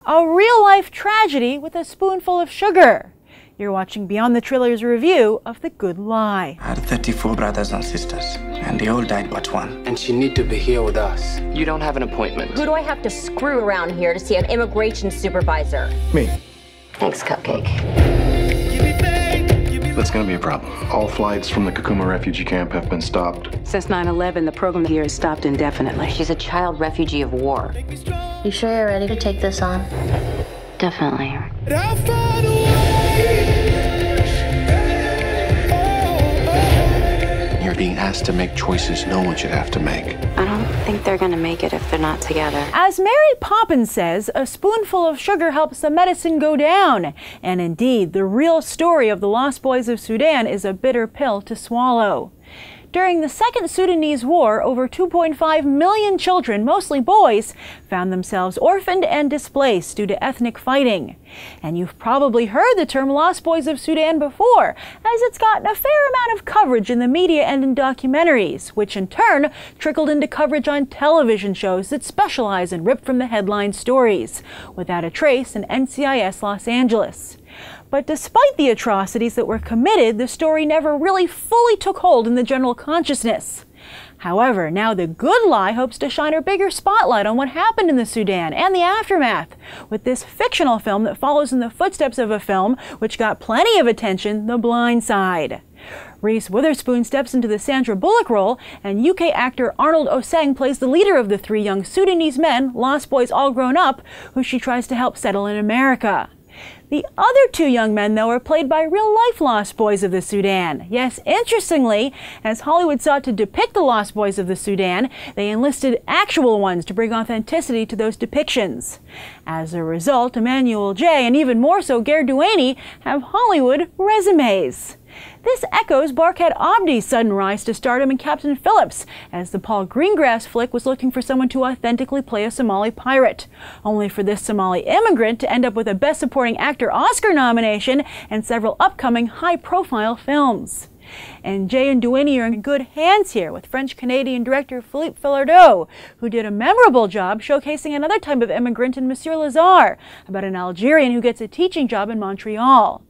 A real-life tragedy with a spoonful of sugar. You're watching Beyond the Triller's review of The Good Lie. I had 34 brothers and sisters, and they all died but one. And she need to be here with us. You don't have an appointment. Who do I have to screw around here to see an immigration supervisor? Me. Thanks, Cupcake. That's going to be a problem. All flights from the Kakuma refugee camp have been stopped. Since 9/11, the program here is stopped indefinitely. She's a child refugee of war. You sure you're ready to take this on? Definitely. You're being asked to make choices no one should have to make. I don't think they're gonna make it if they're not together. As Mary Poppins says, a spoonful of sugar helps the medicine go down. And indeed, the real story of the Lost Boys of Sudan is a bitter pill to swallow. During the Second Sudanese War, over 2.5 million children, mostly boys, found themselves orphaned and displaced due to ethnic fighting. And you've probably heard the term Lost Boys of Sudan before, as it's gotten a fair amount of coverage in the media and in documentaries, which in turn trickled into coverage on television shows that specialize in ripped-from-the-headline stories, without a trace in NCIS Los Angeles. But despite the atrocities that were committed, the story never really fully took hold in the general consciousness. However, now The Good Lie hopes to shine a bigger spotlight on what happened in the Sudan and the aftermath, with this fictional film that follows in the footsteps of a film which got plenty of attention, The Blind Side. Reese Witherspoon steps into the Sandra Bullock role, and UK actor Arnold Oseng plays the leader of the three young Sudanese men, lost boys all grown up, who she tries to help settle in America. The other two young men, though, are played by real-life Lost Boys of the Sudan. Yes, interestingly, as Hollywood sought to depict the Lost Boys of the Sudan, they enlisted actual ones to bring authenticity to those depictions. As a result, Emmanuel J. and even more so Gare Duaney have Hollywood resumes. This echoes Barkat Abdi's sudden rise to stardom in Captain Phillips, as the Paul Greengrass flick was looking for someone to authentically play a Somali pirate, only for this Somali immigrant to end up with a Best Supporting Actor Oscar nomination and several upcoming high-profile films. And Jay and Duaney are in good hands here with French-Canadian director Philippe Fillardeau, who did a memorable job showcasing another type of immigrant in Monsieur Lazare, about an Algerian who gets a teaching job in Montreal.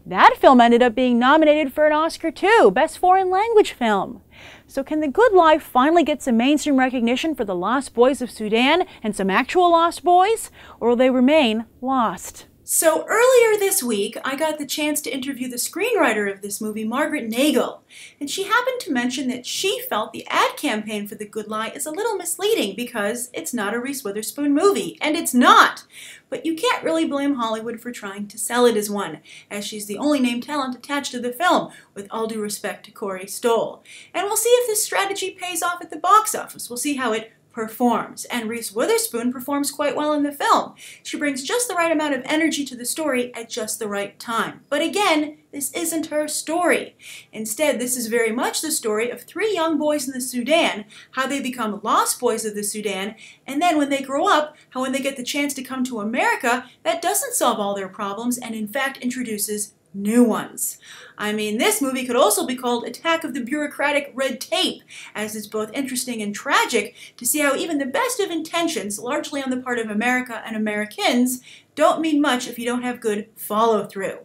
That film ended up being nominated for an Oscar too, Best Foreign Language Film. So can The Good Lie finally get some mainstream recognition for the Lost Boys of Sudan and some actual Lost Boys, or will they remain lost? So earlier this week, I got the chance to interview the screenwriter of this movie, Margaret Nagel, and she happened to mention that she felt the ad campaign for The Good Lie is a little misleading because it's not a Reese Witherspoon movie, and it's not. But you can't really blame Hollywood for trying to sell it as one, as she's the only named talent attached to the film, with all due respect to Corey Stoll. And we'll see if this strategy pays off at the box office. We'll see how it performs, and Reese Witherspoon performs quite well in the film. She brings just the right amount of energy to the story at just the right time. But again, this isn't her story. Instead, this is very much the story of three young boys in the Sudan, how they become Lost Boys of the Sudan, and then when they grow up, how when they get the chance to come to America, that doesn't solve all their problems and in fact introduces new ones. I mean, this movie could also be called Attack of the Bureaucratic Red Tape, as it's both interesting and tragic to see how even the best of intentions, largely on the part of America and Americans, don't mean much if you don't have good follow-through.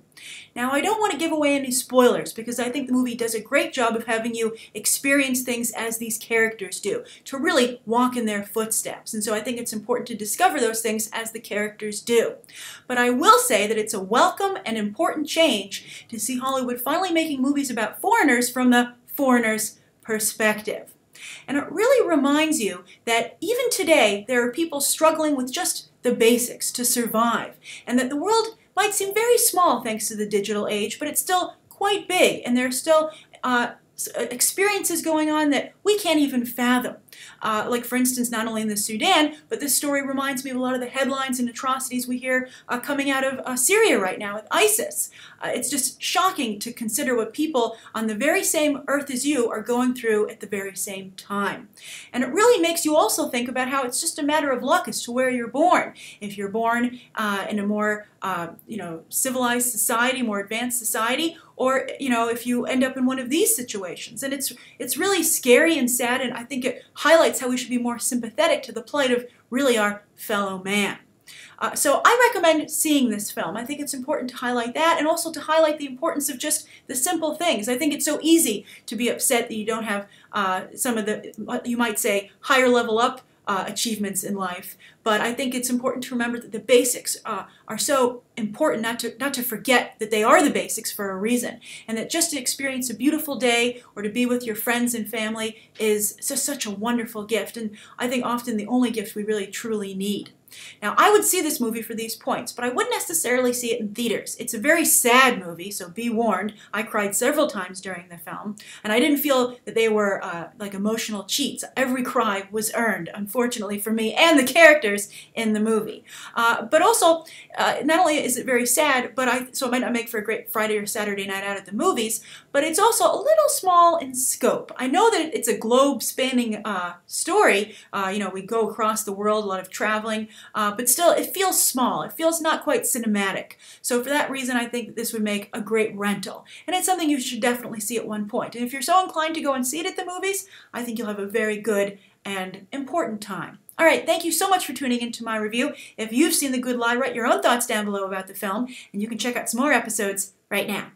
Now, I don't want to give away any spoilers because I think the movie does a great job of having you experience things as these characters do, to really walk in their footsteps. And so I think it's important to discover those things as the characters do. But I will say that it's a welcome and important change to see Hollywood finally making movies about foreigners from the foreigner's perspective. And it really reminds you that even today there are people struggling with just the basics to survive, and that the world might seem very small thanks to the digital age, but it's still quite big, and there are still experiences going on that we can't even fathom. Like, for instance, not only in the Sudan, but this story reminds me of a lot of the headlines and atrocities we hear coming out of Syria right now with ISIS. It's just shocking to consider what people on the very same earth as you are going through at the very same time. And it really makes you also think about how it's just a matter of luck as to where you're born. If you're born in a more civilized society, more advanced society, or if you end up in one of these situations. And it's really scary and sad, and I think it highlights how we should be more sympathetic to the plight of really our fellow man. So I recommend seeing this film. I think it's important to highlight that, and also to highlight the importance of just the simple things. I think it's so easy to be upset that you don't have some of the, what you might say, higher level up achievements in life. But I think it's important to remember that the basics are so important, not to forget that they are the basics for a reason, and that just to experience a beautiful day or to be with your friends and family is just such a wonderful gift, and I think often the only gift we really truly need. Now, I would see this movie for these points, but I wouldn't necessarily see it in theaters. It's a very sad movie, so be warned. I cried several times during the film, and I didn't feel that they were like emotional cheats. Every cry was earned, unfortunately for me and the characters in the movie. But also, not only is it very sad, but so it might not make for a great Friday or Saturday night out at the movies, but it's also a little small in scope. I know that it's a globe-spanning story. You know, we go across the world, a lot of traveling, but still, it feels small. It feels not quite cinematic. So for that reason, I think that this would make a great rental. And it's something you should definitely see at one point. And if you're so inclined to go and see it at the movies, I think you'll have a very good and important time. All right, thank you so much for tuning into my review. If you've seen The Good Lie, write your own thoughts down below about the film, and you can check out some more episodes right now.